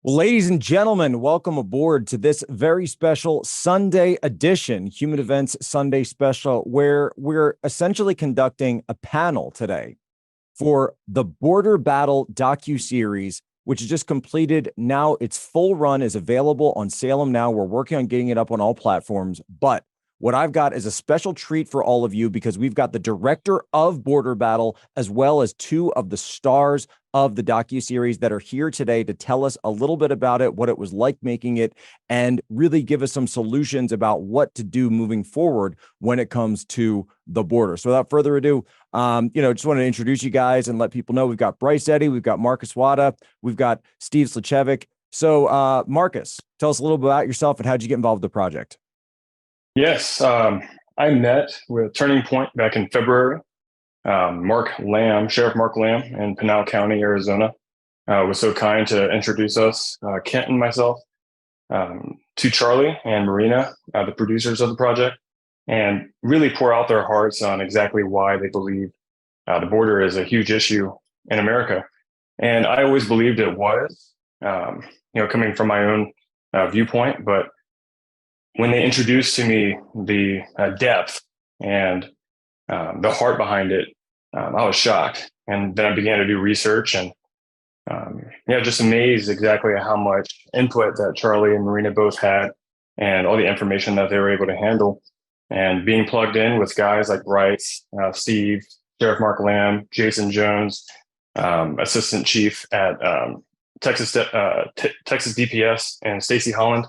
Well, ladies and gentlemen, welcome aboard to this very special Sunday edition, Human Events Sunday Special, where we're essentially conducting a panel today for the Border Battle docuseries, which is just completed. Now its full run is available on Salem now. We're working on getting it up on all platforms, but what I've got is a special treat for all of you because we've got the director of Border Battle as well as two of the stars of the docuseries that are here today to tell us a little bit about it, what it was like making it, and really give us some solutions about what to do moving forward when it comes to the border. So without further ado, just want to introduce you guys and let people know we've got Bryce Eddy, we've got Marcus Wada, we've got Steve Slepcevic. So Marcus, tell us a little bit about yourself and how'd you get involved with the project? Yes, I met with Turning Point back in February. Sheriff Mark Lamb in Pinal County, Arizona, was so kind to introduce us, Kent and myself, to Charlie and Marina, the producers of the project, and really pour out their hearts on exactly why they believe the border is a huge issue in America. And I always believed it was, coming from my own viewpoint, but when they introduced to me the depth and the heart behind it, I was shocked. And then I began to do research and, just amazed exactly how much input that Charlie and Marina both had and all the information that they were able to handle. And being plugged in with guys like Bryce, Steve, Sheriff Mark Lamb, Jason Jones, Assistant Chief at Texas DPS, and Stacy Holland.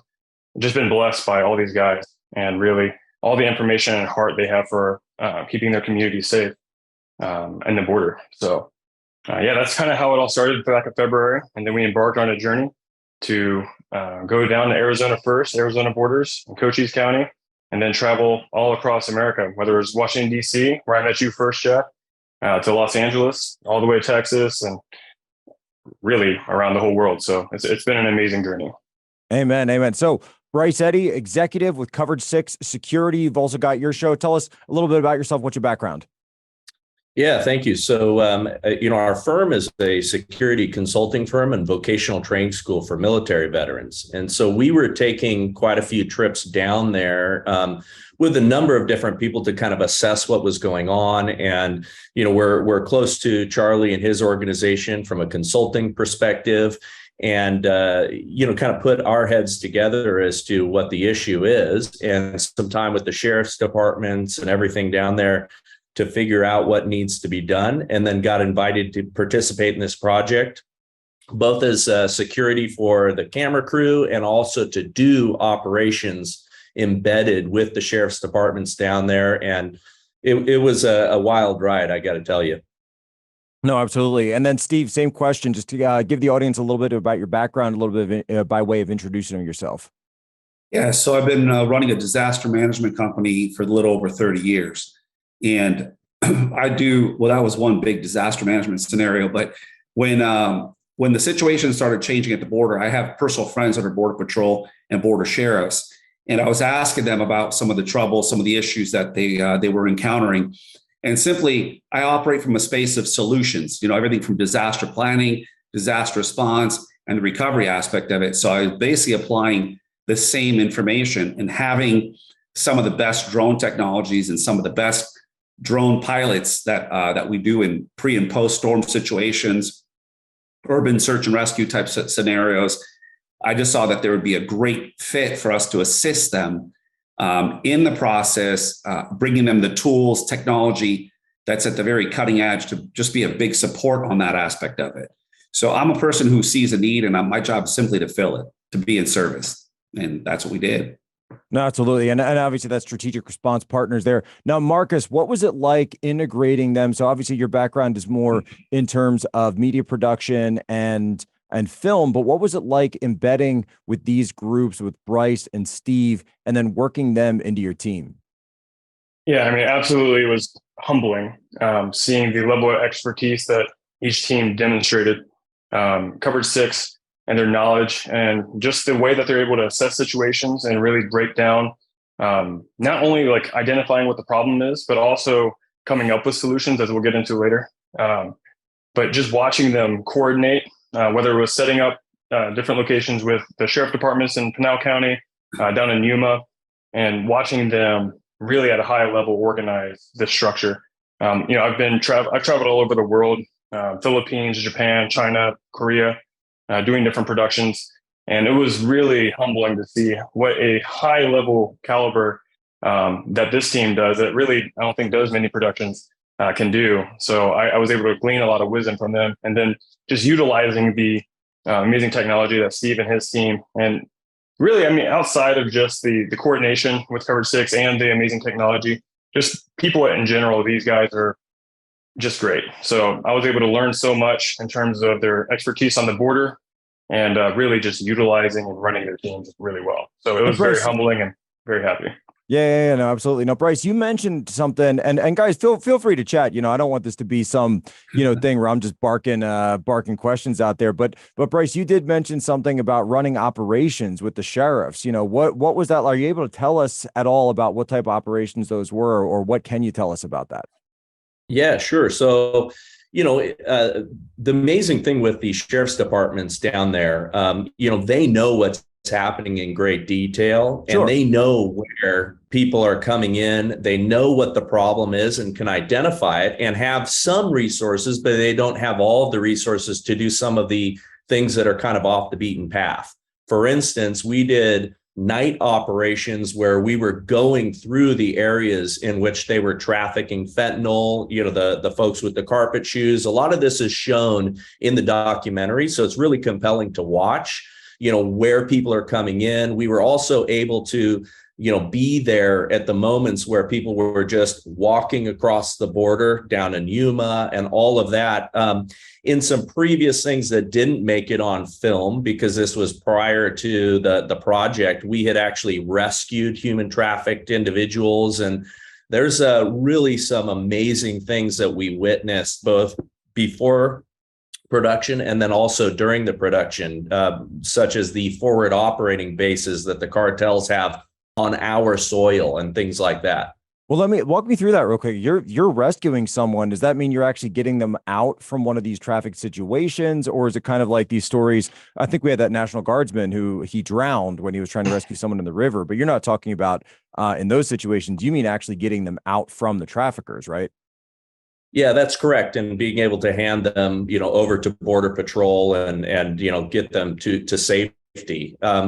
Just been blessed by all these guys and really all the information and heart they have for keeping their community safe and the border. So that's kind of how it all started back in February. And then we embarked on a journey to go down to Arizona first, Arizona borders in Cochise County, and then travel all across America, whether it's Washington, D.C., where I met you first, Jeff, to Los Angeles, all the way to Texas, and really around the whole world. So it's been an amazing journey. Amen. Amen. So Bryce Eddy, executive with Coverage 6 Security. You've also got your show. Tell us a little bit about yourself. What's your background? Yeah, thank you. So, our firm is a security consulting firm and vocational training school for military veterans. And so we were taking quite a few trips down there with a number of different people to kind of assess what was going on. And, we're close to Charlie and his organization from a consulting perspective. And, kind of put our heads together as to what the issue is, and some time with the sheriff's departments and everything down there to figure out what needs to be done, and then got invited to participate in this project, both as security for the camera crew and also to do operations embedded with the sheriff's departments down there. And it was a wild ride, I got to tell you. No, absolutely. And then Steve, same question, just to give the audience a little bit about your background, a little bit of, by way of introducing yourself. Yeah, so I've been running a disaster management company for a little over 30 years. And that was one big disaster management scenario. But when the situation started changing at the border, I have personal friends that are Border Patrol and Border Sheriffs. And I was asking them about some of the trouble, some of the issues that they were encountering. And simply, I operate from a space of solutions, everything from disaster planning, disaster response, and the recovery aspect of it. So I was basically applying the same information and having some of the best drone technologies and some of the best drone pilots that we do in pre and post storm situations, urban search and rescue type scenarios. I just saw that there would be a great fit for us to assist them in the process, bringing them the tools, technology that's at the very cutting edge to just be a big support on that aspect of it. So I'm a person who sees a need, and my job is simply to fill it, to be in service. And that's what we did. No, absolutely. And obviously that's strategic response partners there. Now, Marcus, what was it like integrating them? So obviously your background is more in terms of media production and film, but what was it like embedding with these groups with Bryce and Steve and then working them into your team? Yeah, absolutely. It was humbling seeing the level of expertise that each team demonstrated, Coverage 6 and their knowledge and just the way that they're able to assess situations and really break down not only like identifying what the problem is, but also coming up with solutions, as we'll get into later. But just watching them coordinate, whether it was setting up different locations with the sheriff departments in Pinal County, down in Yuma, and watching them really at a high level organize this structure. I've traveled all over the world, Philippines, Japan, China, Korea, doing different productions. And it was really humbling to see what a high level caliber that this team does. That really, I don't think those many productions can do. So I was able to glean a lot of wisdom from them, and then just utilizing the amazing technology that Steve and his team, and really, I mean, outside of just the coordination with Covered Six and the amazing technology, just people in general, these guys are just great. So I was able to learn so much in terms of their expertise on the border, and really just utilizing and running their teams really well. So it was very humbling and very happy. Yeah, no, absolutely. Now, Bryce, you mentioned something, and guys, feel free to chat. I don't want this to be some, thing where I'm just barking questions out there. But Bryce, you did mention something about running operations with the sheriffs. What was that? Are you able to tell us at all about what type of operations those were, or what can you tell us about that? Yeah, sure. So, the amazing thing with the sheriff's departments down there, they know what's happening in great detail, and Sure. they know where people are coming in. They know what the problem is and can identify it, and have some resources, but they don't have all of the resources to do some of the things that are kind of off the beaten path. For instance, we did night operations where we were going through the areas in which they were trafficking fentanyl, the folks with the carpet shoes. A lot of this is shown in the documentary, so it's really compelling to watch, where people are coming in. We were also able to, be there at the moments where people were just walking across the border down in Yuma and all of that. In some previous things that didn't make it on film, because this was prior to the project, we had actually rescued human trafficked individuals. And there's really some amazing things that we witnessed both before production and then also during the production, such as the forward operating bases that the cartels have on our soil and things like that. Well, let me walk me through that real quick. You're rescuing someone. Does that mean you're actually getting them out from one of these traffic situations, or is it kind of like these stories? I think we had that National Guardsman who he drowned when he was trying to rescue someone in the river, but you're not talking about in those situations. You mean actually getting them out from the traffickers, right? Yeah, that's correct. And being able to hand them, over to Border Patrol and get them to safety.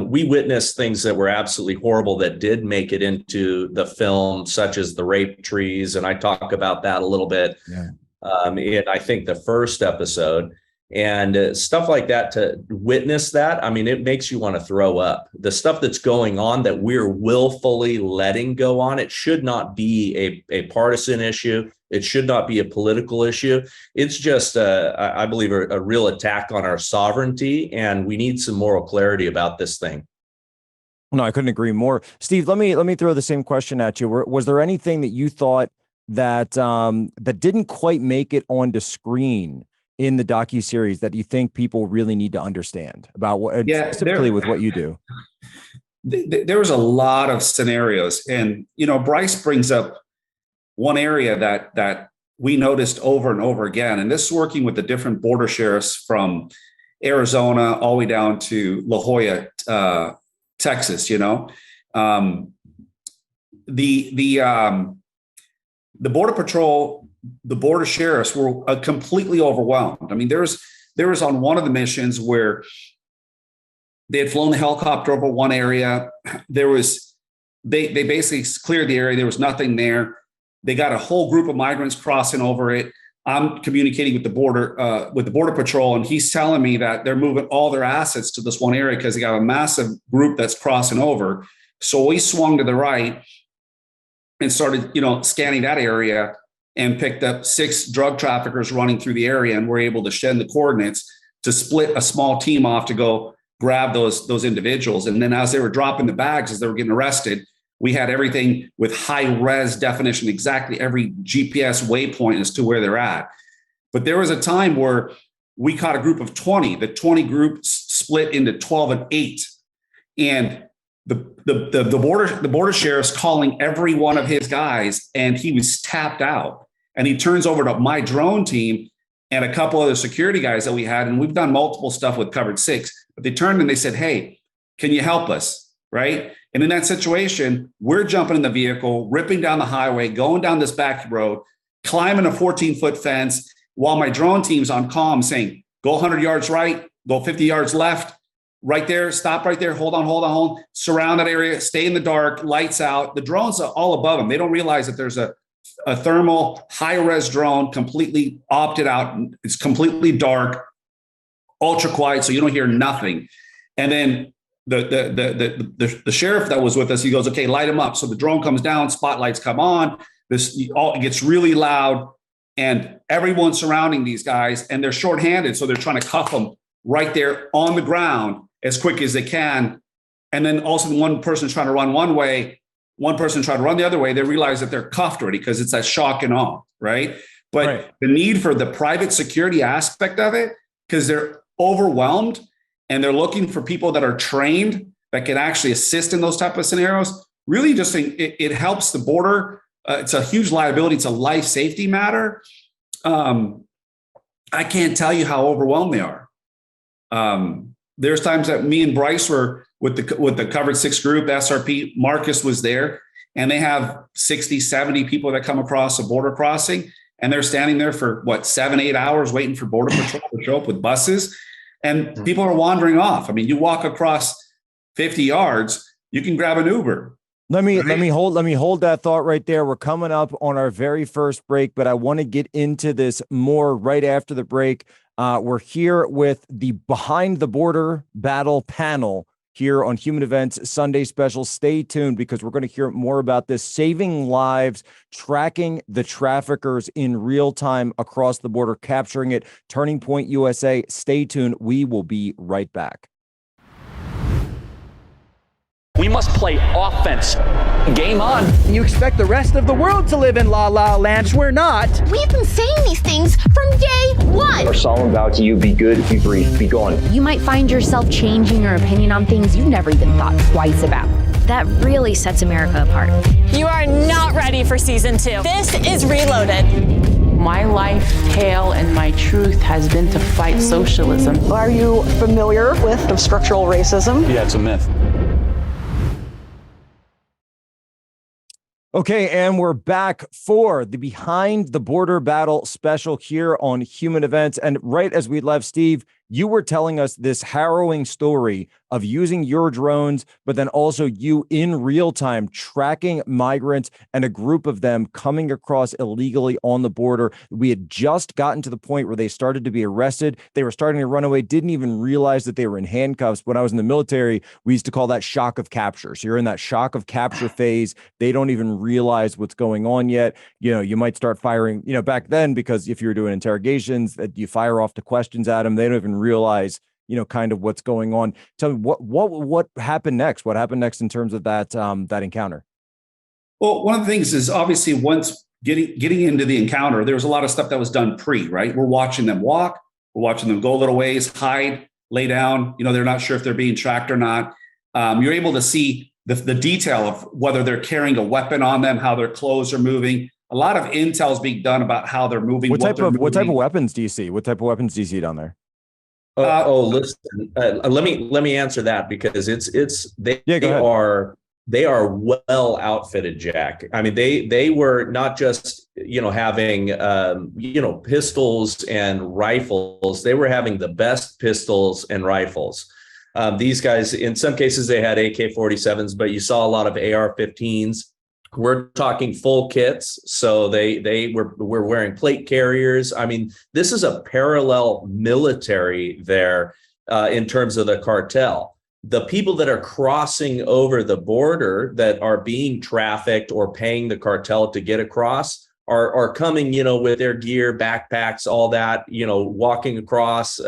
We witnessed things that were absolutely horrible that did make it into the film, such as the rape trees. And I talk about that a little bit in, I think, the first episode. And stuff like that, to witness that, I mean, it makes you want to throw up. The stuff that's going on that we're willfully letting go on, it should not be a partisan issue. It should not be a political issue. It's just, I believe, a real attack on our sovereignty, and we need some moral clarity about this thing. No, I couldn't agree more. Steve, let me throw the same question at you. Was there anything that you thought that that didn't quite make it onto screen in the docuseries that you think people really need to understand about specifically with what you do? There was a lot of scenarios, and Bryce brings up one area that we noticed over and over again, and this is working with the different border sheriffs from Arizona all the way down to La Jolla, Texas. The Border Patrol, the border sheriffs were completely overwhelmed. I mean, there was on one of the missions where they had flown the helicopter over one area. They basically cleared the area. There was nothing there. They got a whole group of migrants crossing over it. I'm communicating with the border patrol, and he's telling me that they're moving all their assets to this one area because they got a massive group that's crossing over. So we swung to the right and started, scanning that area, and picked up 6 drug traffickers running through the area, and were able to shed the coordinates to split a small team off to go grab those individuals. And then as they were dropping the bags, as they were getting arrested, we had everything with high res definition, exactly every GPS waypoint as to where they're at. But there was a time where we caught a group of 20. The 20 groups split into 12 and 8. And the border sheriff's calling every one of his guys, and he was tapped out. And he turns over to my drone team and a couple other security guys that we had. And we've done multiple stuff with Covered Six. but they turned and they said, hey, can you help us? Right. And in that situation, we're jumping in the vehicle, ripping down the highway, going down this back road, climbing a 14-foot fence while my drone team's on comm saying, go 100 yards right, go 50 yards left, right there, stop right there, hold on, surround that area, stay in the dark, lights out. The drones are all above them. They don't realize that there's a thermal high-res drone completely opted out. It's completely dark, ultra quiet, so you don't hear nothing. And then the sheriff that was with us, he goes, okay, light him up. So the drone comes down, spotlights come on, it gets really loud, and everyone's surrounding these guys, and they're shorthanded, so they're trying to cuff them right there on the ground as quick as they can. And then also one person's trying to run one way, one person trying to run the other way. They realize that they're cuffed already because it's that shock and awe, right? But the need for the private security aspect of it, because they're overwhelmed and they're looking for people that are trained that can actually assist in those type of scenarios, really just it helps the border. It's a huge liability. It's a life safety matter. I can't tell you how overwhelmed they are. There's times that me and Bryce were with the Covered 6 group, SRP, Marcus was there, and they have 60, 70 people that come across a border crossing, and they're standing there for 7-8 hours waiting for Border Patrol to show up with buses, and people are wandering off. I mean, you walk across 50 yards, you can grab an Uber. Let me hold that thought right there. We're coming up on our very first break, but I want to get into this more right after the break. We're here with the Behind the Border Battle panel here on Human Events Sunday Special. Stay tuned because we're going to hear more about this, saving lives, tracking the traffickers in real time across the border, capturing it. Turning Point USA. Stay tuned. We will be right back. We must play offense. Game on. You expect the rest of the world to live in La La Land. We're not. We've been saying these things from day one. Our solemn vow to you, be good, be brief, be gone. You might find yourself changing your opinion on things you've never even thought twice about. That really sets America apart. You are not ready for season 2. This is Reloaded. My life, tale, and my truth has been to fight socialism. Are you familiar with structural racism? Yeah, it's a myth. Okay, and we're back for the Behind the Border Battle special here on Human Events. And right as we left, Steve, you were telling us this harrowing story of using your drones, but then also you in real time tracking migrants and a group of them coming across illegally on the border. We had just gotten to the point where they started to be arrested. They were starting to run away, didn't even realize that they were in handcuffs. When I was in the military, we used to call that shock of capture. So you're in that shock of capture phase. They don't even realize what's going on yet. You know, you might start firing, back then, because if you were doing interrogations, that you fire off the questions at them, they don't even realize kind of what's going on. Tell me what happened next? What happened next in terms of that encounter? Well, one of the things is obviously once getting into the encounter, there was a lot of stuff that was done right? We're watching them walk, we're watching them go a little ways, hide, lay down. They're not sure if they're being tracked or not. You're able to see the detail of whether they're carrying a weapon on them, how their clothes are moving. A lot of intel is being done about how they're moving. What type of weapons do you see? What type of weapons do you see down there? Listen. Let me answer that because they are well outfitted, Jack. I mean, they were not just having pistols and rifles. They were having the best pistols and rifles. These guys, in some cases, they had AK-47s, but you saw a lot of AR-15s. We're talking full kits. So they were wearing plate carriers. I mean, this is a parallel military there in terms of the cartel. The people that are crossing over the border that are being trafficked or paying the cartel to get across are coming, with their gear, backpacks, all that, walking across,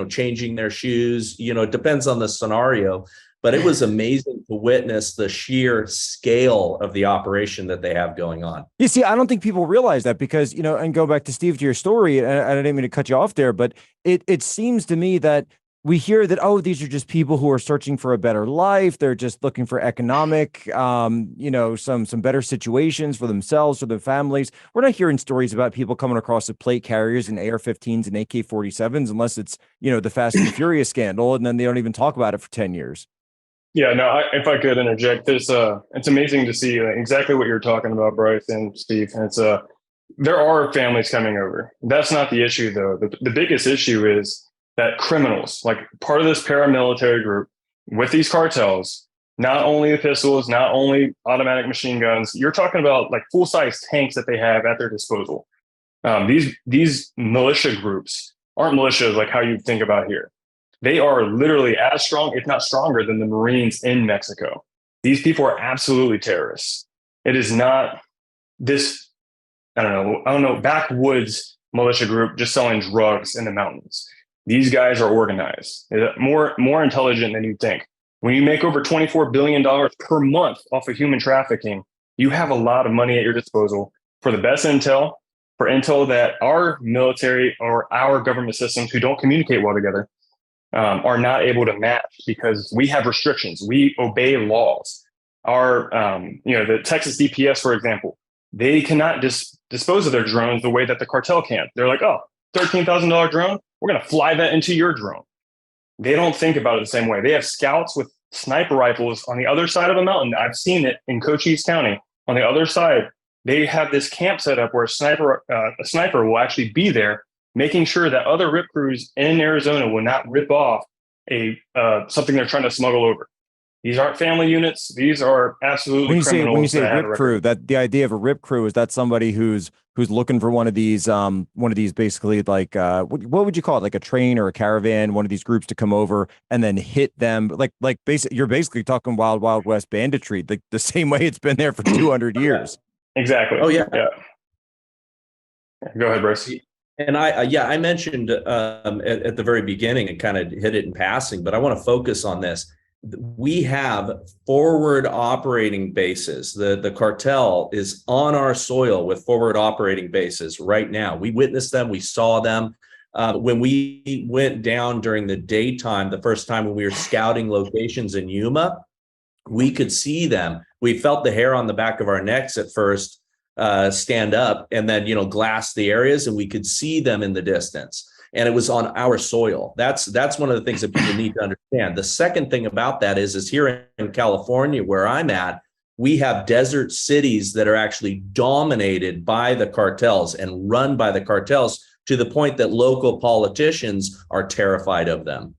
changing their shoes. It depends on the scenario. But it was amazing to witness the sheer scale of the operation that they have going on. You see, I don't think people realize that because, and go back to Steve, to your story, and I didn't mean to cut you off there, but it seems to me that we hear that, oh, these are just people who are searching for a better life. They're just looking for economic, some better situations for themselves or their families. We're not hearing stories about people coming across the plate carriers and AR-15s and AK-47s unless it's, the Fast and the Furious scandal, and then they don't even talk about it for 10 years. Yeah, no, if I could interject, it's amazing to see exactly what you're talking about, Bryce and Steve. And there are families coming over. That's not the issue, though. The biggest issue is that criminals, like part of this paramilitary group with these cartels, not only the pistols, not only automatic machine guns, you're talking about like full-size tanks that they have at their disposal. These militia groups aren't militias like how you think about here. They are literally as strong, if not stronger, than the Marines in Mexico. These people are absolutely terrorists. It is not this, I don't know, backwoods militia group just selling drugs in the mountains. These guys are organized, more intelligent than you think. When you make over $24 billion per month off of human trafficking, you have a lot of money at your disposal for the best intel, for intel that our military or our government systems who don't communicate well together are not able to match because we have restrictions. We obey laws. Our, the Texas DPS, for example, they cannot dispose of their drones the way that the cartel can. They're like, oh, $13,000 drone, we're going to fly that into your drone. They don't think about it the same way. They have scouts with sniper rifles on the other side of a mountain. I've seen it in Cochise County. On the other side, they have this camp set up where a sniper will actually be there, making sure that other RIP crews in Arizona will not rip off something they're trying to smuggle over. These aren't family units. These are absolutely criminals. When you say RIP crew, that the idea of a RIP crew is that somebody who's looking for one of these basically like what would you call it, like a train or a caravan, one of these groups to come over and then hit them, like you're basically talking Wild West banditry, like the same way it's been there for 200 years. Exactly. Oh yeah. Go ahead, Bryce. And I mentioned at the very beginning and kind of hit it in passing, but I want to focus on this. We have forward operating bases. The cartel is on our soil with forward operating bases right now. We witnessed them. We saw them. When we went down during the daytime, the first time when we were scouting locations in Yuma, we could see them. We felt the hair on the back of our necks at first stand up and then, glass the areas, and we could see them in the distance. And it was on our soil. That's one of the things that people need to understand. The second thing about that is here in California, where I'm at, we have desert cities that are actually dominated by the cartels and run by the cartels to the point that local politicians are terrified of them.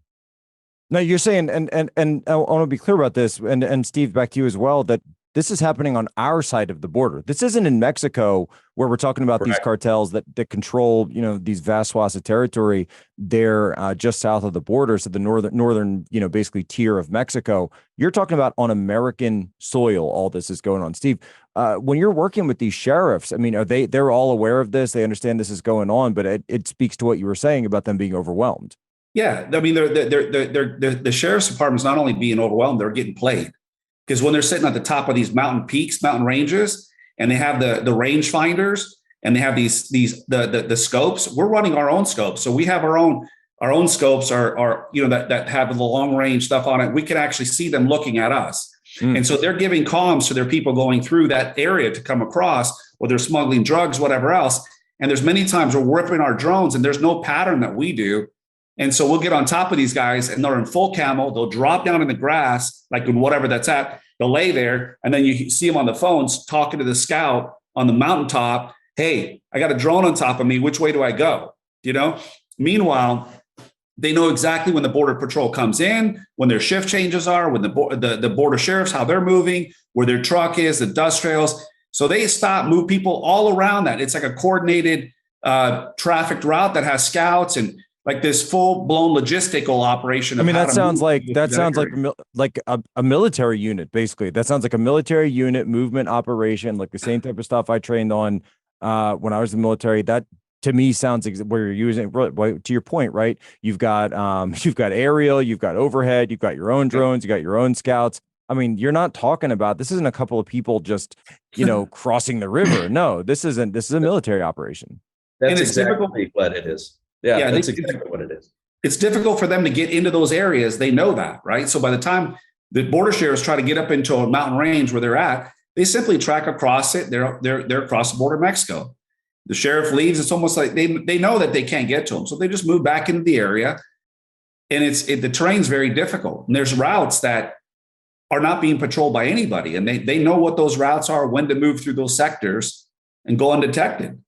Now you're saying, and I want to be clear about this, and Steve, back to you as well, that this is happening on our side of the border. This isn't in Mexico where we're talking about these cartels that control, these vast swaths of territory. They're just south of the border, so the northern, basically tier of Mexico. You're talking about on American soil. All this is going on, Steve. When you're working with these sheriffs, I mean, they're all aware of this? They understand this is going on, but it speaks to what you were saying about them being overwhelmed. Yeah, I mean, the sheriff's department's not only being overwhelmed, they're getting played. Because when they're sitting at the top of these mountain peaks, mountain ranges, and they have the range finders and they have the scopes, we're running our own scopes. So we have our own scopes that have the long range stuff on it. We can actually see them looking at us. And so they're giving comms to their people going through that area to come across, or they're smuggling drugs, whatever else. And there's many times we're whipping our drones and there's no pattern that we do. And so we'll get on top of these guys and they're in full camo. They'll drop down in the grass, like in whatever that's at. They'll lay there. And then you see them on the phones talking to the scout on the mountaintop. Hey, I got a drone on top of me. Which way do I go? Meanwhile, they know exactly when the border patrol comes in, when their shift changes are, when the border sheriffs, how they're moving, where their truck is, the dust trails. So they move people all around that. It's like a coordinated trafficked route that has scouts and like this full-blown logistical operation. I mean, that sounds like a military unit, basically. That sounds like a military unit movement operation, like the same type of stuff I trained on when I was in the military. That to me sounds where you're using, to your point, right? You've got aerial, you've got overhead, you've got your own drones, you got your own scouts. I mean, you're not talking about, this isn't a couple of people just, crossing the river. No, this is a military operation. That's exactly what it is. Yeah, that's exactly what it is. it's difficult for them to get into those areas. They know that, right? So by the time the border sheriffs try to get up into a mountain range where they're at, they simply track across it. They're across the border of Mexico. The sheriff leaves. It's almost like they know that they can't get to them, so they just move back into the area. And the terrain's very difficult. And there's routes that are not being patrolled by anybody, and they know what those routes are, when to move through those sectors, and go undetected.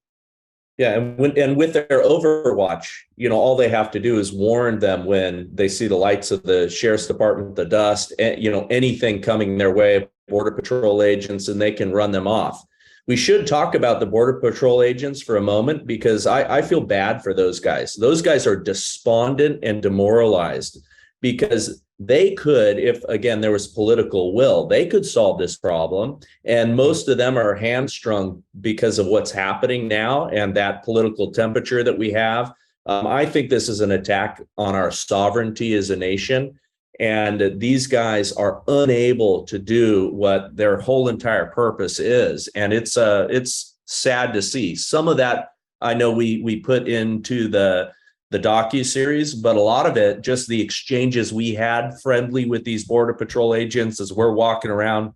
Yeah, and with their overwatch, all they have to do is warn them when they see the lights of the sheriff's department, the dust, anything coming their way, border patrol agents, and they can run them off. We should talk about the border patrol agents for a moment, because I feel bad for those guys. Those guys are despondent and demoralized, because they could, if again there was political will, they could solve this problem. And most of them are hamstrung because of what's happening now and that political temperature that we have. I think this is an attack on our sovereignty as a nation. And these guys are unable to do what their whole entire purpose is. And it's sad to see. Some of that I know we put into the docuseries, but a lot of it, just the exchanges we had friendly with these border patrol agents as we're walking around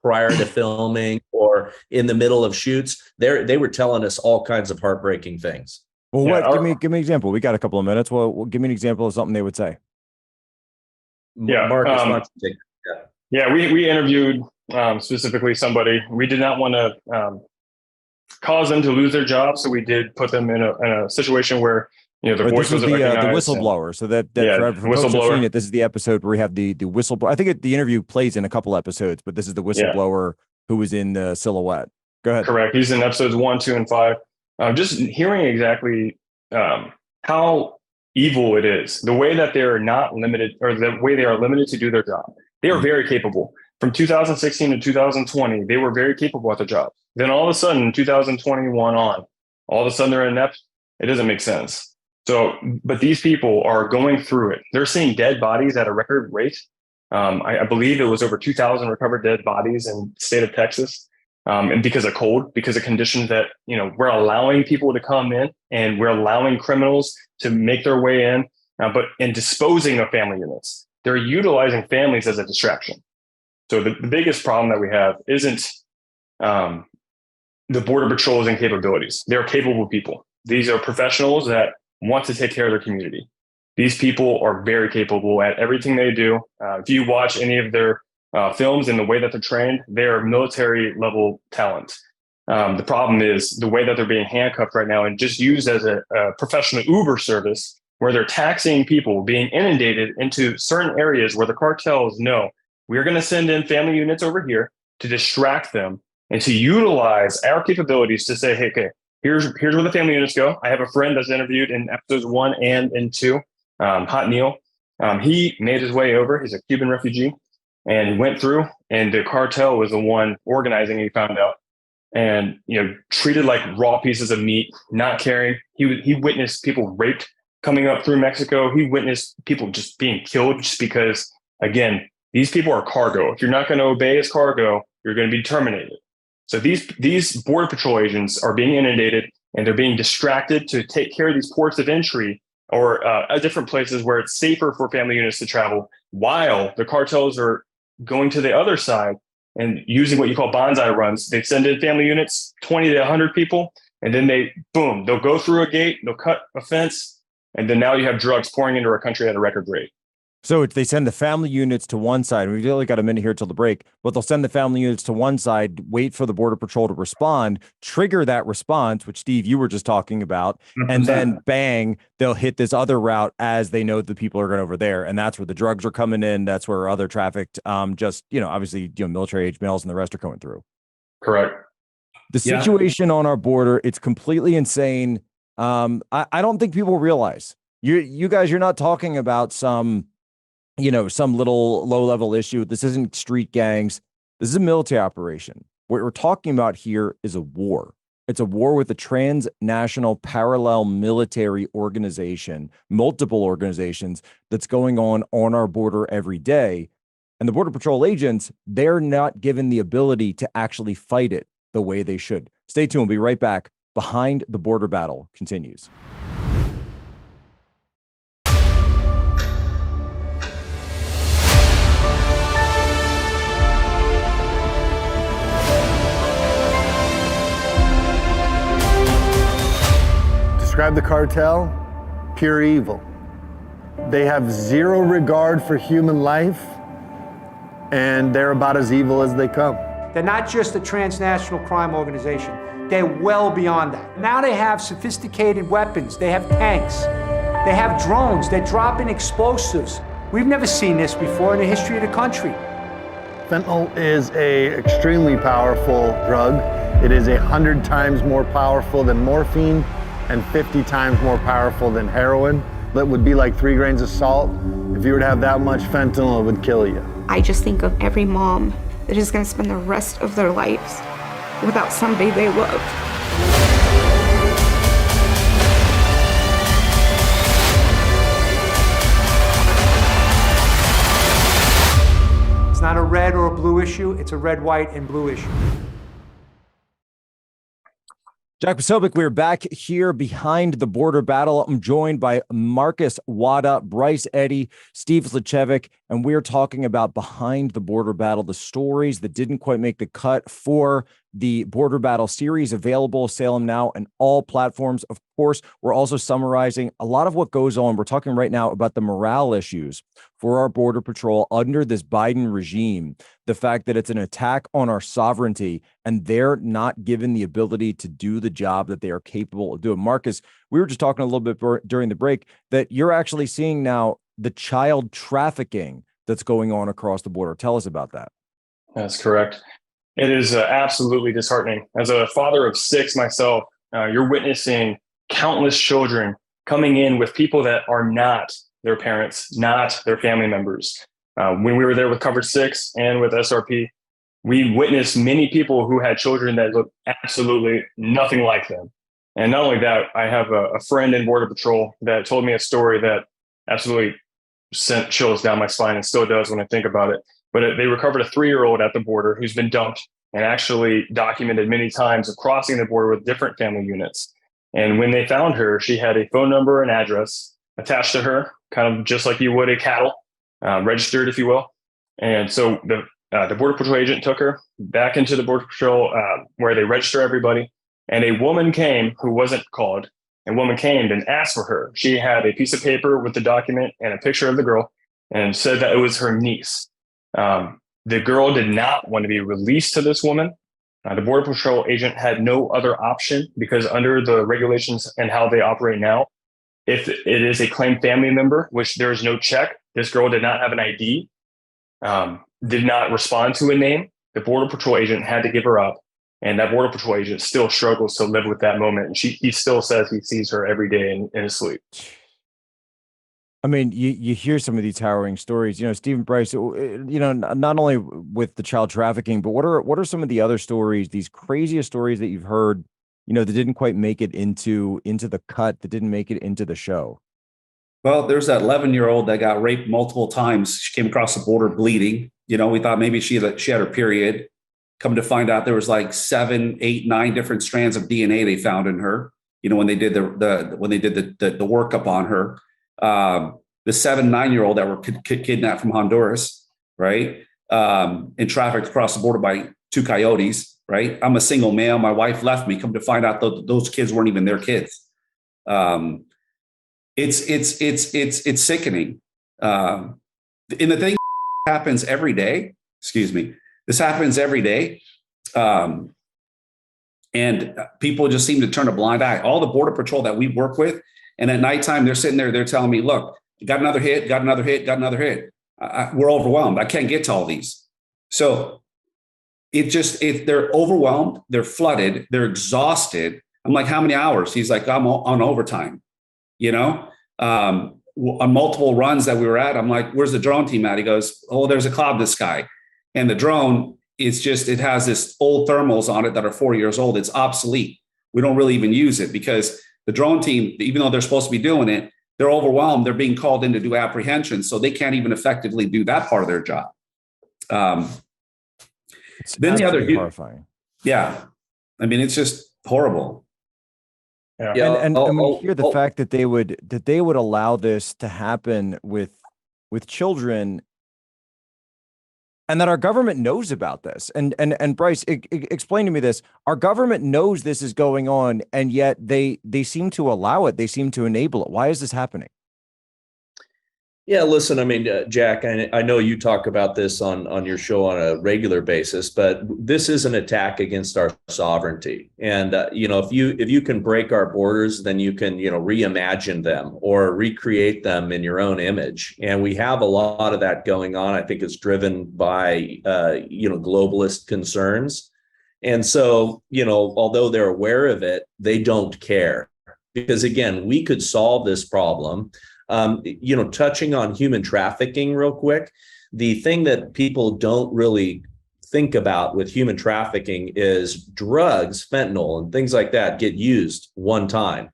prior to filming or in the middle of shoots, they were telling us all kinds of heartbreaking things. Well, give me an example. We got a couple of minutes. Well, give me an example of something they would say. Yeah, Marcus, we interviewed specifically somebody. We did not want to cause them to lose their job, so we did put them in a situation where the voice was the whistleblower. So that for folks who've seen it, this is the episode where we have the whistleblower. I think the interview plays in a couple episodes, but this is the whistleblower who was in the silhouette. Go ahead. Correct. He's in episodes 1, 2, and 5. Just hearing exactly how evil it is, the way that they're not limited, or the way they are limited to do their job. They are very capable. From 2016 to 2020, they were very capable at the job. Then all of a sudden, 2021 on, all of a sudden they're inept. It doesn't make sense. So, but these people are going through it. They're seeing dead bodies at a record rate. I believe it was over 2,000 recovered dead bodies in the state of Texas. And because of cold, because of conditions that, we're allowing people to come in, and we're allowing criminals to make their way in, but in disposing of family units, they're utilizing families as a distraction. So the biggest problem that we have isn't the Border Patrol's incapabilities. They're capable people. These are professionals that want to take care of their community. These people are very capable at everything they do. If you watch any of their films and the way that they're trained, they're military level talent. The problem is the way that they're being handcuffed right now and just used as a professional Uber service, where they're taxiing people, being inundated into certain areas where the cartels know we're going to send in family units over here to distract them and to utilize our capabilities to say, hey, okay, here's where the family units go. I have a friend that's interviewed in episodes 1 and 2, Hot Neil. He made his way over. He's a Cuban refugee, and he went through, and the cartel was the one organizing. He found out, and treated like raw pieces of meat, not caring. He witnessed people raped coming up through Mexico. He witnessed people just being killed just because, again, these people are cargo. If you're not going to obey as cargo, you're going to be terminated. So these Border Patrol agents are being inundated, and they're being distracted to take care of these ports of entry or different places where it's safer for family units to travel, while the cartels are going to the other side and using what you call bonsai runs. They send in family units, 20 to 100 people, and then they'll go through a gate, they'll cut a fence, and then now you have drugs pouring into our country at a record rate. So they send the family units to one side. We've only got a minute here till the break, but they'll send the family units to one side, wait for the Border Patrol to respond, trigger that response, which Steve, you were just talking about, 100%. And then bang, they'll hit this other route as they know the people are going over there. And that's where the drugs are coming in. That's where other trafficked, obviously, military age males and the rest are coming through. Correct. The situation on our border, it's completely insane. I don't think people realize you guys, you're not talking about some little low-level issue. This isn't street gangs. This is a military operation. What we're talking about here is a war. It's a war with a transnational parallel military organization, multiple organizations that's going on our border every day. And the Border Patrol agents, they're not given the ability to actually fight it the way they should. Stay tuned. We'll be right back. Behind the Border Battle continues. describe the cartel, pure evil. They have zero regard for human life, and they're about as evil as they come. They're not just a transnational crime organization. They're well beyond that. Now they have sophisticated weapons. They have tanks. They have drones. They're dropping explosives. We've never seen this before in the history of the country. Fentanyl is an extremely powerful drug. It is 100 times more powerful than morphine and 50 times more powerful than heroin. That would be like 3 grains of salt. If you were to have that much fentanyl, it would kill you. I just think of every mom that is going to spend the rest of their lives without somebody they love. It's not a red or a blue issue, it's a red, white, and blue issue. Jack Posobiec, we're back here behind the border battle. I'm joined by Marcus Wada, Bryce Eddy, Steve Slepcevic, and we're talking about behind the border battle, the stories that didn't quite make the cut for the border battle series, available Salem now and all platforms. Of course, we're also summarizing a lot of what goes on. We're talking right now about the morale issues for our border patrol under this Biden regime, the fact that it's an attack on our sovereignty and they're not given the ability to do the job that they are capable of doing. Marcus, we were just talking a little bit during the break that you're actually seeing now the child trafficking that's going on across the border. Tell us about that. That's correct. It is absolutely disheartening. As a father of 6 myself, you're witnessing countless children coming in with people that are not their parents, not their family members. When we were there with Coverage 6 and with SRP, we witnessed many people who had children that looked absolutely nothing like them. And not only that, I have a friend in Border Patrol that told me a story that absolutely sent chills down my spine and still does when I think about it. But they recovered a 3-year-old at the border who's been dumped and actually documented many times of crossing the border with different family units. And when they found her, she had a phone number and address attached to her, kind of just like you would a cattle, registered, if you will. And so the Border Patrol agent took her back into the Border Patrol where they register everybody. And a woman came who wasn't called. A woman came and asked for her. She had a piece of paper with the document and a picture of the girl and said that it was her niece. The girl did not want to be released to this woman. The Border Patrol agent had no other option because under the regulations and how they operate now, if it is a claimed family member, which there is no check, this girl did not have an ID, did not respond to a name, the Border Patrol agent had to give her up. And that Border Patrol agent still struggles to live with that moment. And he still says he sees her every day in his sleep. I mean, you hear some of these harrowing stories, Stephen Bryce, not only with the child trafficking, but what are some of the other stories, these craziest stories that you've heard, that didn't quite make it into the cut, that didn't make it into the show? Well, there's that 11-year-old that got raped multiple times. She came across the border bleeding. We thought maybe she had her period. Come to find out there was like 7, 8, 9 different strands of DNA they found in her, when they did the workup on her. The 7, 9-year-old that were kidnapped from Honduras, right? And trafficked across the border by 2 coyotes, right? I'm a single male. My wife left me. Come to find out those kids weren't even their kids. It's sickening. And the thing happens every day. Excuse me. This happens every day. And people just seem to turn a blind eye. All the Border Patrol that we work with, and at nighttime, they're sitting there, they're telling me, look, got another hit. We're overwhelmed. I can't get to all these. So they're overwhelmed. They're flooded. They're exhausted. I'm like, how many hours? He's like, I'm on overtime, on multiple runs that we were at. I'm like, where's the drone team at? He goes, oh, there's a cloud in the sky. And the drone it has this old thermals on it that are 4 years old. It's obsolete. We don't really even use it because the drone team, even though they're supposed to be doing it, they're overwhelmed. They're being called in to do apprehension. So they can't even effectively do that part of their job. Then the other horrifying. Yeah. I mean, it's just horrible. Yeah. And when you hear the fact that they would allow this to happen with children, And that our government knows about this. And Bryce, explain to me this. Our government knows this is going on, and yet they seem to allow it. They seem to enable it. Why is this happening? Yeah, listen, I mean, Jack, I know you talk about this on your show on a regular basis, but this is an attack against our sovereignty. And, if you can break our borders, then you can, reimagine them or recreate them in your own image. And we have a lot of that going on. I think it's driven by, globalist concerns. And so, although they're aware of it, they don't care. Because, again, we could solve this problem. Touching on human trafficking real quick, the thing that people don't really think about with human trafficking is drugs, fentanyl, and things like that get used one time.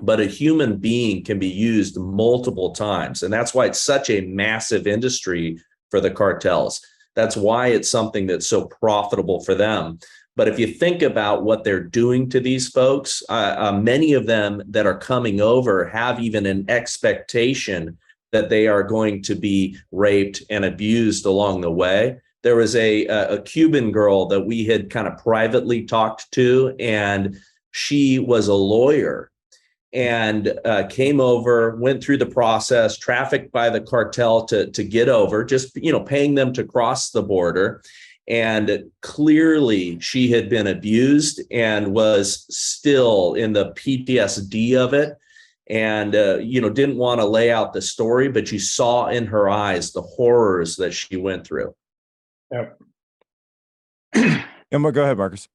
But a human being can be used multiple times. And that's why it's such a massive industry for the cartels. That's why it's something that's so profitable for them. But if you think about what they're doing to these folks, many of them that are coming over have even an expectation that they are going to be raped and abused along the way. There was a Cuban girl that we had kind of privately talked to, and she was a lawyer and came over, went through the process, trafficked by the cartel to get over, just paying them to cross the border. And clearly she had been abused and was still in the PTSD of it, and didn't want to lay out the story, but you saw in her eyes the horrors that she went through. Yep. Go ahead, Marcus.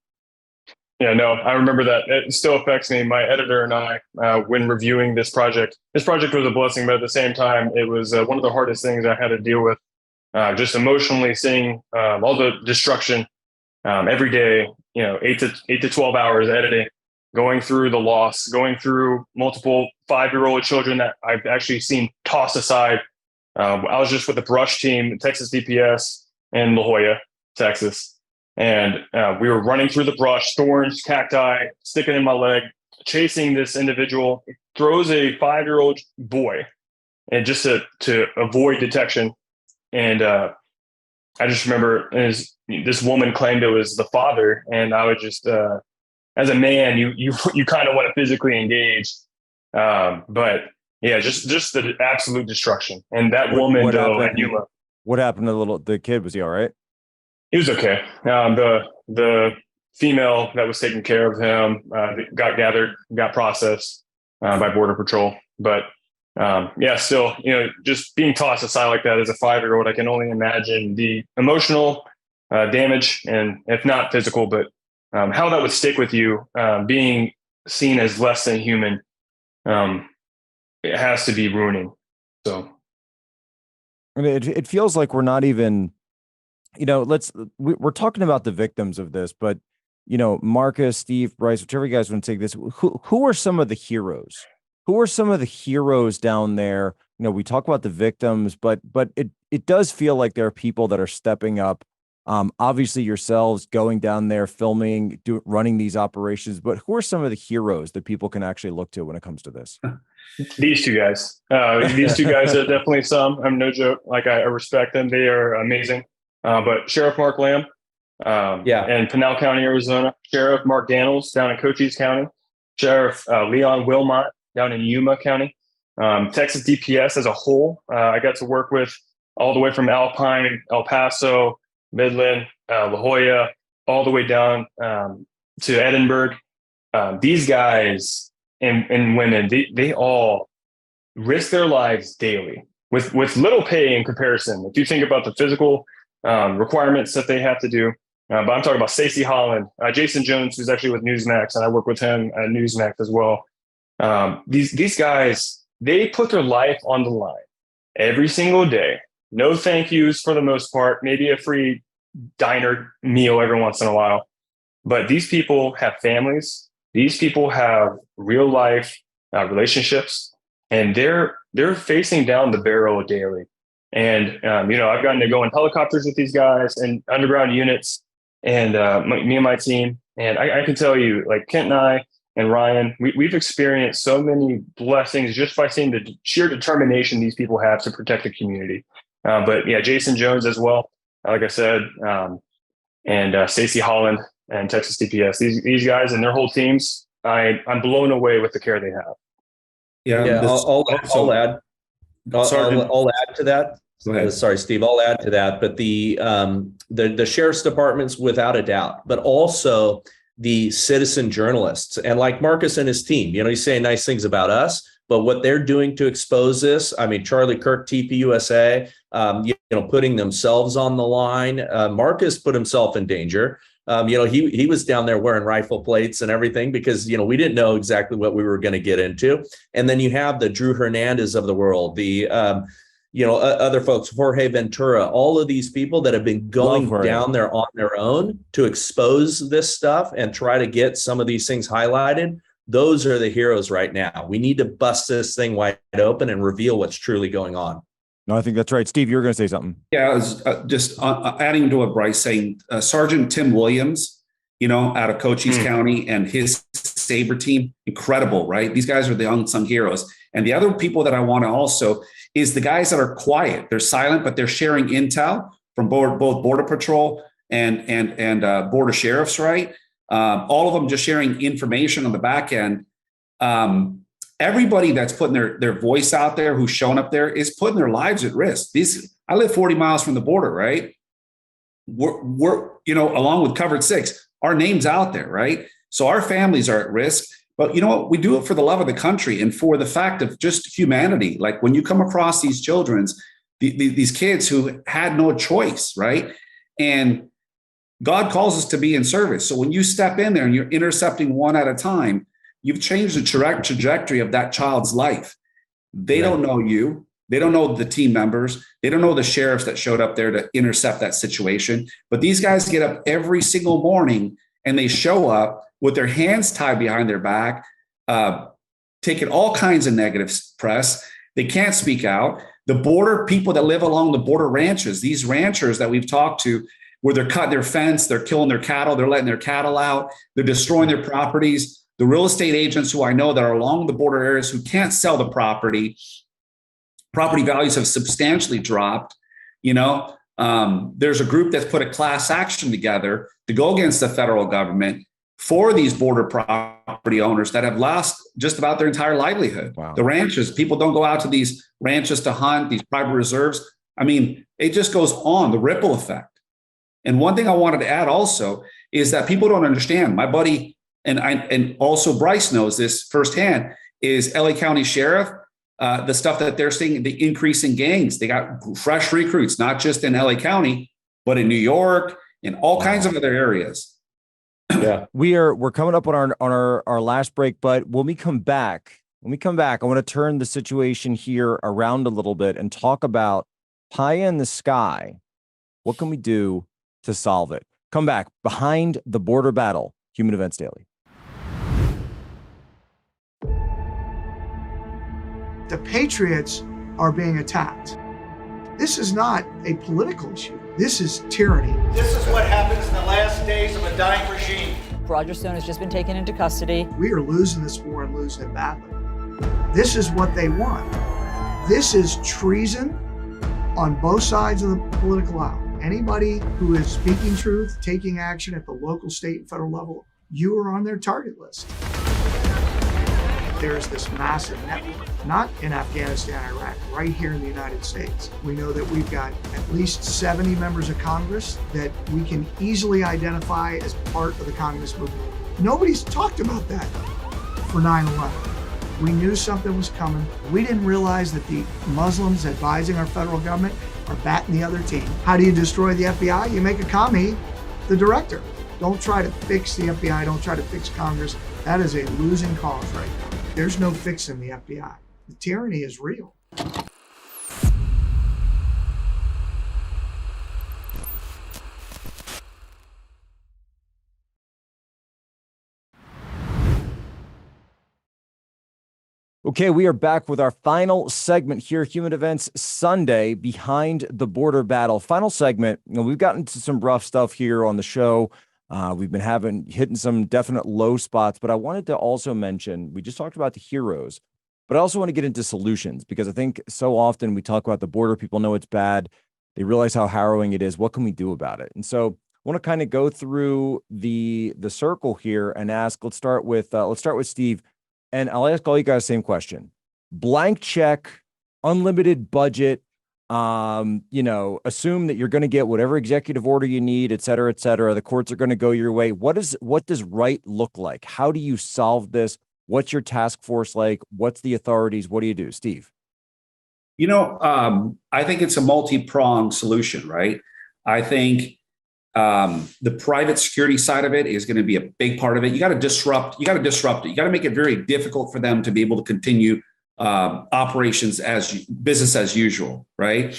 Yeah, no, I remember that. It still affects me. My editor and I, when reviewing this project was a blessing, but at the same time, it was one of the hardest things I had to deal with. Just emotionally seeing all the destruction every day, 8 to 12 hours editing, going through the loss, going through multiple 5-year-old children that I've actually seen tossed aside. I was just with the brush team, Texas DPS in La Jolla, Texas. And we were running through the brush, thorns, cacti, sticking in my leg, chasing this individual, throws a 5-year-old boy, and just to avoid detection. And I just remember this woman claimed it was the father, and I would just, as a man, you kind of want to physically engage, but yeah, just the absolute destruction. And that woman, though, at Yuma. What happened to the kid? Was he all right? He was okay. The female that was taking care of him got processed by Border Patrol, but. Still, just being tossed aside like that as a 5-year-old, I can only imagine the emotional damage, and if not physical, but how that would stick with you, being seen as less than human. It has to be ruining. So it feels like we're not even, we're talking about the victims of this, but Marcus, Steve, Bryce, whichever you guys want to take this, who are some of the heroes? Who are some of the heroes down there? We talk about the victims, but it does feel like there are people that are stepping up. Obviously yourselves going down there, filming, running these operations, but who are some of the heroes that people can actually look to when it comes to this? These two guys. These two guys are definitely some. I'm no joke. Like I respect them. They are amazing. But Sheriff Mark Lamb, in Pinal County, Arizona. Sheriff Mark Daniels down in Cochise County. Sheriff Leon Wilmot down in Yuma County. Texas DPS as a whole, I got to work with all the way from Alpine, El Paso, Midland, La Jolla, all the way down to Edinburgh. These guys and women, they all risk their lives daily with little pay in comparison. If you think about the physical requirements that they have to do, but I'm talking about Stacey Holland, Jason Jones, who's actually with Newsmax, and I work with him at Newsmax as well. These guys, they put their life on the line every single day. No thank yous for the most part, maybe a free diner meal every once in a while. But these people have families. These people have real life relationships, and they're facing down the barrel daily. And, I've gotten to go in helicopters with these guys and underground units, and me and my team. And I can tell you, like Kent and I, and Ryan, we've experienced so many blessings just by seeing the sheer determination these people have to protect the community. But yeah, Jason Jones as well. like I said, and Stacy Holland and Texas DPS. These guys and their whole teams, I'm blown away with the care they have. Yeah, I'll add. I'll add to that. Sorry, Steve. I'll add to that. But the sheriff's departments, without a doubt, but also the citizen journalists, and like Marcus and his team. He's saying nice things about us, but what they're doing to expose this. I mean, Charlie Kirk, TPUSA, putting themselves on the line. Marcus put himself in danger. He was down there wearing rifle plates and everything because, we didn't know exactly what we were going to get into. And then you have the Drew Hernandez of the world, the, other folks, Jorge Ventura, all of these people that have been going down there on their own to expose this stuff and try to get some of these things highlighted. Those are the heroes right now. We need to bust this thing wide open and reveal what's truly going on. No, I think that's right. Steve, you were going to say something. Yeah, I was just adding to what Bryce saying. Sergeant Tim Williams, out of Cochise County, and his Sabre team, incredible, right? These guys are the unsung heroes. And the other people that I want to also is the guys that are quiet. They're silent, but they're sharing intel from both Border Patrol and Border Sheriffs, right? All of them just sharing information on the back end. Everybody that's putting their voice out there, who's shown up there, is putting their lives at risk. I live 40 miles from the border, right? We're along with Covered 6, our name's out there, right? So our families are at risk. But you know what? We do it for the love of the country and for the fact of just humanity. Like when you come across these these kids who had no choice, right? And God calls us to be in service. So when you step in there and you're intercepting one at a time, you've changed the trajectory of that child's life. They don't know you. They don't know the team members. They don't know the sheriffs that showed up there to intercept that situation. But these guys get up every single morning and they show up with their hands tied behind their back, taking all kinds of negative press. They can't speak out. The border people that live along the border ranches, these ranchers that we've talked to, where they're cutting their fence, they're killing their cattle, they're letting their cattle out, they're destroying their properties. The real estate agents who I know that are along the border areas who can't sell the property values have substantially dropped. There's a group that's put a class action together to go against the federal government for these border property owners that have lost just about their entire livelihood. Wow. The ranches, people don't go out to these ranches to hunt, these private reserves. I mean, it just goes on, the ripple effect. And one thing I wanted to add also is that people don't understand. My buddy, and also Bryce knows this firsthand, is LA County Sheriff, the stuff that they're seeing, the increase in gangs. They got fresh recruits, not just in LA County, but in New York and all kinds of other areas. Yeah, we're coming up on our last break, but when we come back, I want to turn the situation here around a little bit and talk about pie in the sky. What can we do to solve it? Come back. Behind the Border Battle, Human Events Daily. The patriots are being attacked. This is not a political issue. This is tyranny. This is what happens in the last days of a dying regime. Roger Stone has just been taken into custody. We are losing this war and losing it badly. This is what they want. This is treason on both sides of the political aisle. Anybody who is speaking truth, taking action at the local, state, and federal level, you are on their target list. There's this massive network, not in Afghanistan, Iraq, right here in the United States. We know that we've got at least 70 members of Congress that we can easily identify as part of the communist movement. Nobody's talked about that for 9/11. We knew something was coming. We didn't realize that the Muslims advising our federal government are batting the other team. How do you destroy the FBI? You make a commie the director. Don't try to fix the FBI. Don't try to fix Congress. That is a losing cause right now. There's no fixing the FBI. The tyranny is real. Okay, we are back with our final segment here, Human Events Sunday, Behind the Border Battle. Final segment. We've gotten to some rough stuff here on the show. We've been hitting some definite low spots, but I wanted to also mention, we just talked about the heroes, but I also want to get into solutions, because I think so often we talk about the border, people know it's bad. They realize how harrowing it is. What can we do about it? And so I want to kind of go through the circle here and ask, let's start with Steve, and I'll ask all you guys the same question. Blank check, unlimited budget, assume that you're going to get whatever executive order you need, et cetera, et cetera. The courts are going to go your way. What does right look like? How do you solve this? What's your task force like? What's the authorities? What do you do, Steve? I think it's a multi-pronged solution, right? I think the private security side of it is going to be a big part of it. You got to disrupt it. You got to make it very difficult for them to be able to continue operations as business as usual, right?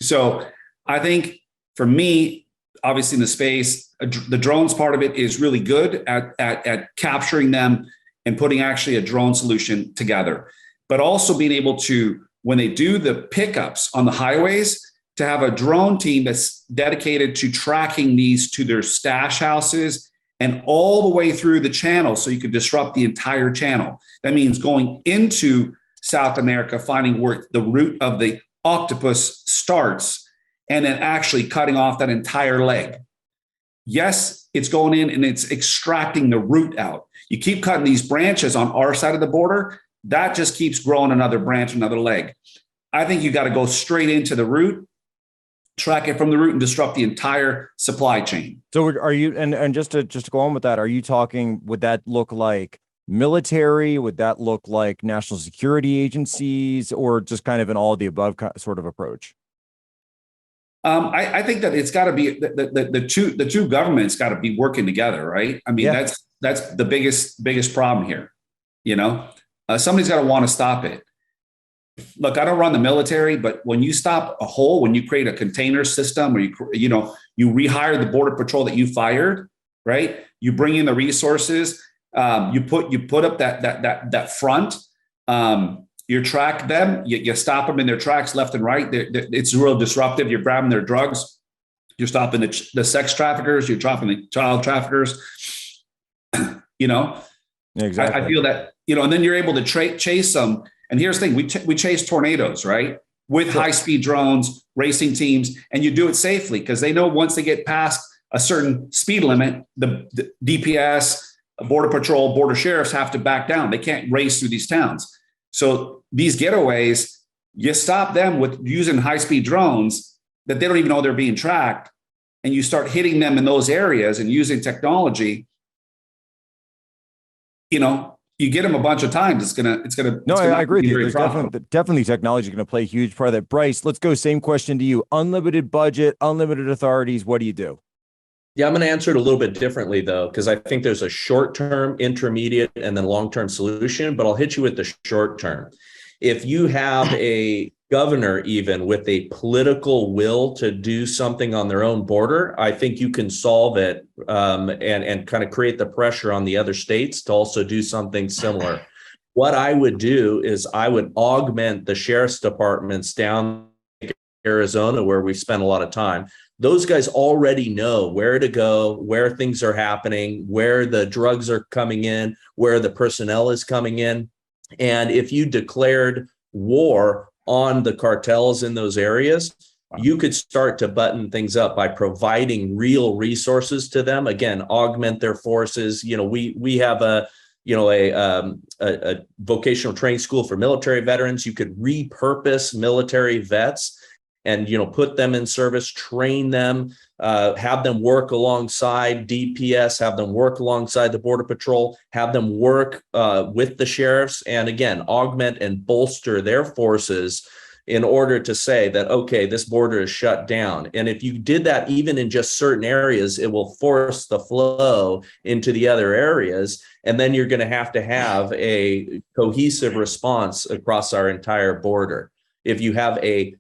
So I think for me, obviously in the space, the drones part of it is really good at capturing them and putting actually a drone solution together, but also being able to, when they do the pickups on the highways, to have a drone team that's dedicated to tracking these to their stash houses and all the way through the channel, so you could disrupt the entire channel. That means going into South America, finding where the root of the octopus starts, and then actually cutting off that entire leg. Yes, it's going in and it's extracting the root out. You keep cutting these branches on our side of the border, that just keeps growing another branch, another leg. I think you got to go straight into the root, track it from the root, and disrupt the entire supply chain. So are you, and just to go on with that, are you talking, would that look like military? Would that look like national security agencies, or just kind of an all of the above sort of approach? I think that it's got to be the two governments got to be working together, right? I mean, yeah. that's the biggest problem here. Somebody's got to want to stop it. Look, I don't run the military, but when you stop a hole, when you create a container system, or you rehire the border patrol that you fired, right? You bring in the resources, you put up that front. You track them, you stop them in their tracks left and right. It's real disruptive. You're grabbing their drugs. You're stopping the sex traffickers. You're dropping the child traffickers. Exactly. I feel that, and then you're able to chase them. And here's the thing, we chase tornadoes, right? With high-speed drones, racing teams, and you do it safely because they know once they get past a certain speed limit, the DPS, Border Patrol, Border Sheriffs have to back down. They can't race through these towns. So these getaways, you stop them with using high-speed drones that they don't even know they're being tracked, and you start hitting them in those areas and using technology. You get them a bunch of times. It's gonna. I agree with you. There's definitely technology going to play a huge part of that. Bryce, let's go. Same question to you. Unlimited budget, unlimited authorities. What do you do? Yeah, I'm going to answer it a little bit differently, though, because I think there's a short-term, intermediate, and then long-term solution, but I'll hit you with the short term. If you have a governor even with a political will to do something on their own border, I think you can solve it and kind of create the pressure on the other states to also do something similar. What I would do is I would augment the sheriff's departments down in Arizona, where we spent a lot of time. Those guys already know where to go, where things are happening, where the drugs are coming in, where the personnel is coming in. And if you declared war on the cartels in those areas, you could start to button things up by providing real resources to them. Again, augment their forces. We have a vocational training school for military veterans. You could repurpose military vets and put them in service, train them, have them work alongside DPS, have them work alongside the Border Patrol, have them work with the sheriffs, and again, augment and bolster their forces in order to say that, okay, this border is shut down. And if you did that even in just certain areas, it will force the flow into the other areas. And then you're going to have a cohesive response across our entire border. If you have a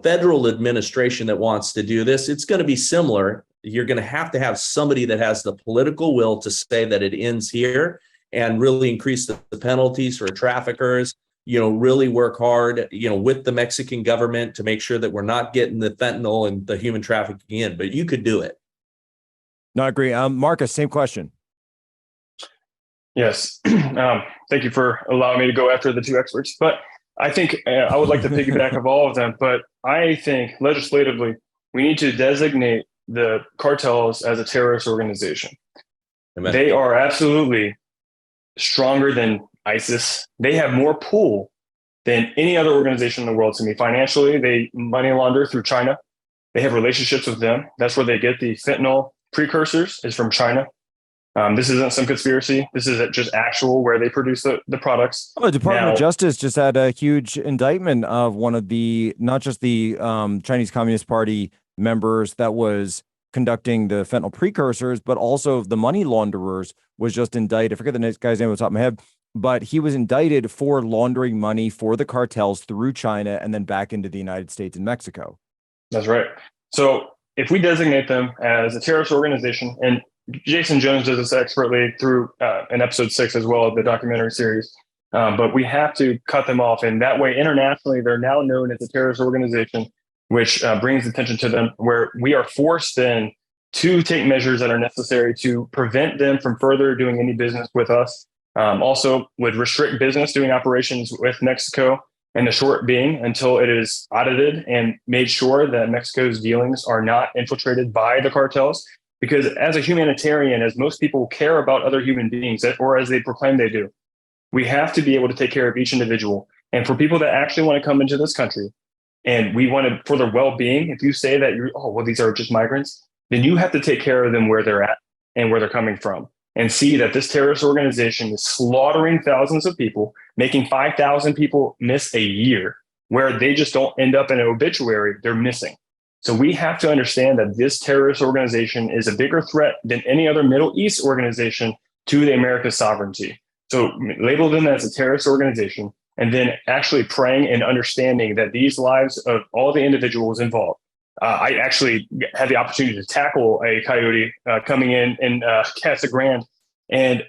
federal administration that wants to do this, it's going to be similar. You're going to have somebody that has the political will to say that it ends here and really increase the penalties for traffickers, really work hard, with the Mexican government to make sure that we're not getting the fentanyl and the human trafficking in, but you could do it. No, I agree. Marcus, same question. Yes. Thank you for allowing me to go after the two experts, but I think I would like to piggyback of all of them, but I think legislatively, we need to designate the cartels as a terrorist organization. Amen. They are absolutely stronger than ISIS. They have more pull than any other organization in the world to me. Financially, they money launder through China. They have relationships with them. That's where they get the fentanyl precursors, is from China. This isn't some conspiracy. This is just actual where they produce the products. Oh, the Department of Justice just had a huge indictment of one of the, not just the Chinese Communist Party members that was conducting the fentanyl precursors, but also the money launderers was just indicted. I forget the guy's name off the top of my head, but he was indicted for laundering money for the cartels through China and then back into the United States and Mexico. That's right. So if we designate them as a terrorist organization, and Jason Jones does this expertly through in episode 6 as well of the documentary series, but we have to cut them off. And that way, internationally, they're now known as a terrorist organization, which brings attention to them, where we are forced then to take measures that are necessary to prevent them from further doing any business with us. Also would restrict business doing operations with Mexico, and the short being until it is audited and made sure that Mexico's dealings are not infiltrated by the cartels. Because as a humanitarian, as most people care about other human beings, or as they proclaim they do, we have to be able to take care of each individual. And for people that actually want to come into this country, and we want to, for their well-being, if you say that these are just migrants, then you have to take care of them where they're at and where they're coming from, and see that this terrorist organization is slaughtering thousands of people, making 5,000 people miss a year, where they just don't end up in an obituary, they're missing. So we have to understand that this terrorist organization is a bigger threat than any other Middle East organization to the America's sovereignty. So label them as a terrorist organization, and then actually praying and understanding that these lives of all the individuals involved. I actually had the opportunity to tackle a coyote coming in Casa Grande, and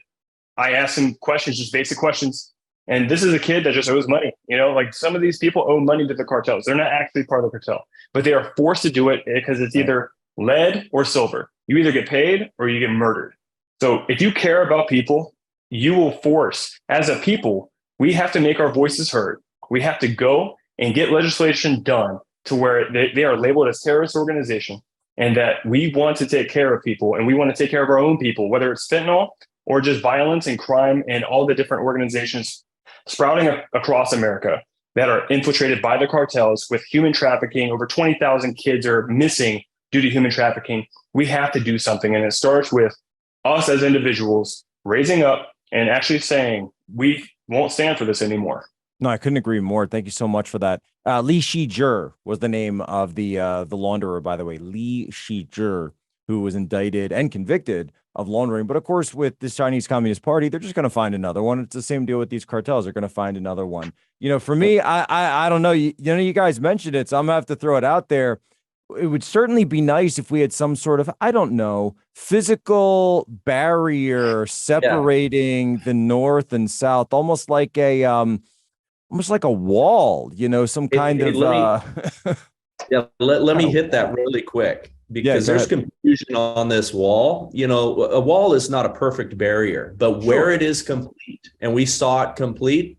I asked him questions, just basic questions. And this is a kid that just owes money. Like some of these people owe money to the cartels. They're not actually part of the cartel, but they are forced to do it because it's either lead or silver. You either get paid or you get murdered. So if you care about people, you will force, as a people, we have to make our voices heard. We have to go and get legislation done to where they are labeled as terrorist organization, and that we want to take care of people, and we want to take care of our own people, whether it's fentanyl or just violence and crime and all the different organizations sprouting across America that are infiltrated by the cartels with human trafficking. Over 20,000 kids are missing due to human trafficking. We have to do something. And it starts with us as individuals raising up and actually saying, we won't stand for this anymore. No, I couldn't agree more. Thank you so much for that. Li Shizhi was the name of the launderer, by the way. Li Shizhi, who was indicted and convicted of laundering. But of course, with this Chinese Communist Party, they're just going to find another one. It's the same deal with these cartels. They're going to find another one. For me, I don't know. You guys mentioned it, so I'm going to have to throw it out there. It would certainly be nice if we had some sort of, I don't know, physical barrier separating the North and South, almost like a wall, some kind of. Let me hit that really quick, because there's confusion on this wall. A wall is not a perfect barrier, but where it is complete, and we saw it complete,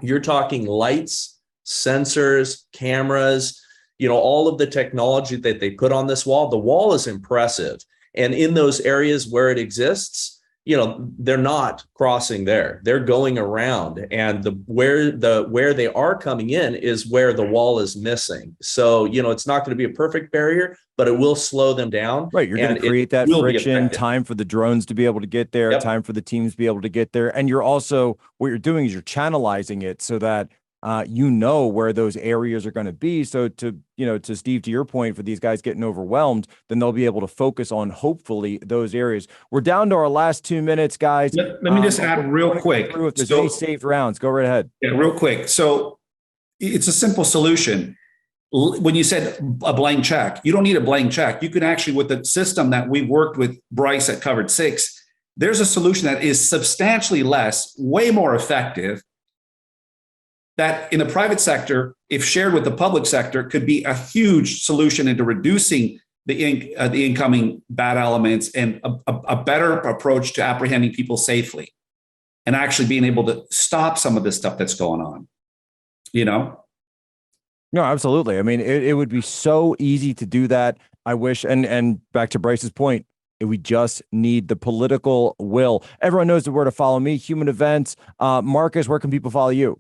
you're talking lights, sensors, cameras, all of the technology that they put on this wall. The wall is impressive. And in those areas where it exists, they're not crossing there. They're going around, and where they are coming in is where the wall is missing. So, it's not going to be a perfect barrier, but it will slow them down. Right. You're going to create that friction, time for the drones to be able to get there, time for the teams to be able to get there. And what you're doing is you're channelizing it so that where those areas are going to be. So to Steve, to your point, for these guys getting overwhelmed, then they'll be able to focus on hopefully those areas. We're down to our last 2 minutes, guys. Let me just add real quick. If there's any saved rounds, go right ahead. Yeah, real quick. So it's a simple solution. When you said a blank check, you don't need a blank check. You can actually, with the system that we worked with Bryce at Covered 6, there's a solution that is substantially less, way more effective, that in the private sector, if shared with the public sector, could be a huge solution into reducing the incoming bad elements, and a better approach to apprehending people safely, and actually being able to stop some of this stuff that's going on. No, absolutely. I mean, it would be so easy to do that. I wish, and back to Bryce's point, we just need the political will. Everyone knows where to follow me, Human Events. Marcus, where can people follow you?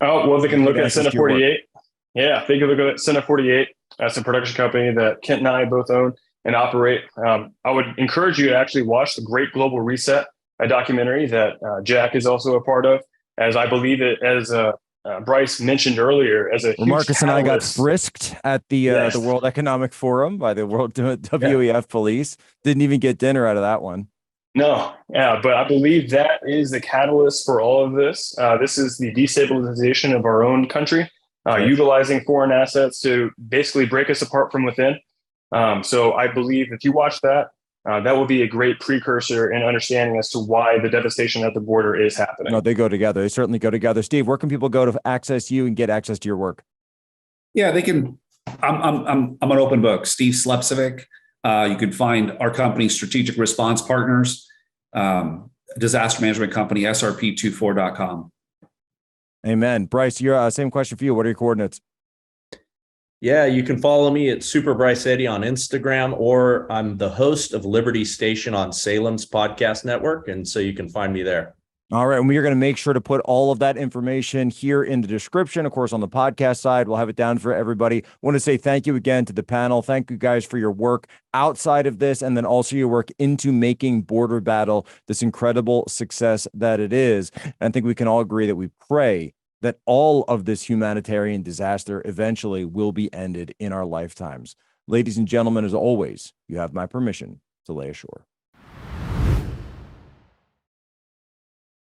Oh, well, they can look at Center 48. Yeah, they can look at Center 48. That's a production company that Kent and I both own and operate. I would encourage you to actually watch the Great Global Reset, a documentary that Jack is also a part of, as I believe it, as Bryce mentioned earlier, as a huge Marcus and I got catalyst. frisked at the World Economic Forum by the World WEF police. Didn't even get dinner out of that one. No, yeah, but I believe that is the catalyst for all of this. This is the destabilization of our own country, utilizing foreign assets to basically break us apart from within. So I believe if you watch that, that will be a great precursor in understanding as to why the devastation at the border is happening. No, they go together. They certainly go together. Steve, where can people go to access you and get access to your work? Yeah, they can. I'm an open book. Steve Slepcevic. You can find our company, Strategic Response Partners, disaster management company, srp24.com. Amen. Bryce, your same question for you. What are your coordinates? Yeah, you can follow me at Super Bryce Eddy on Instagram, or I'm the host of Liberty Station on Salem's podcast network. And so you can find me there. All right. And we are going to make sure to put all of that information here in the description. Of course, on the podcast side, we'll have it down for everybody. I want to say thank you again to the panel. Thank you guys for your work outside of this, and then also your work into making Border Battle this incredible success that it is. And I think we can all agree that we pray that all of this humanitarian disaster eventually will be ended in our lifetimes. Ladies and gentlemen, as always, you have my permission to lay ashore.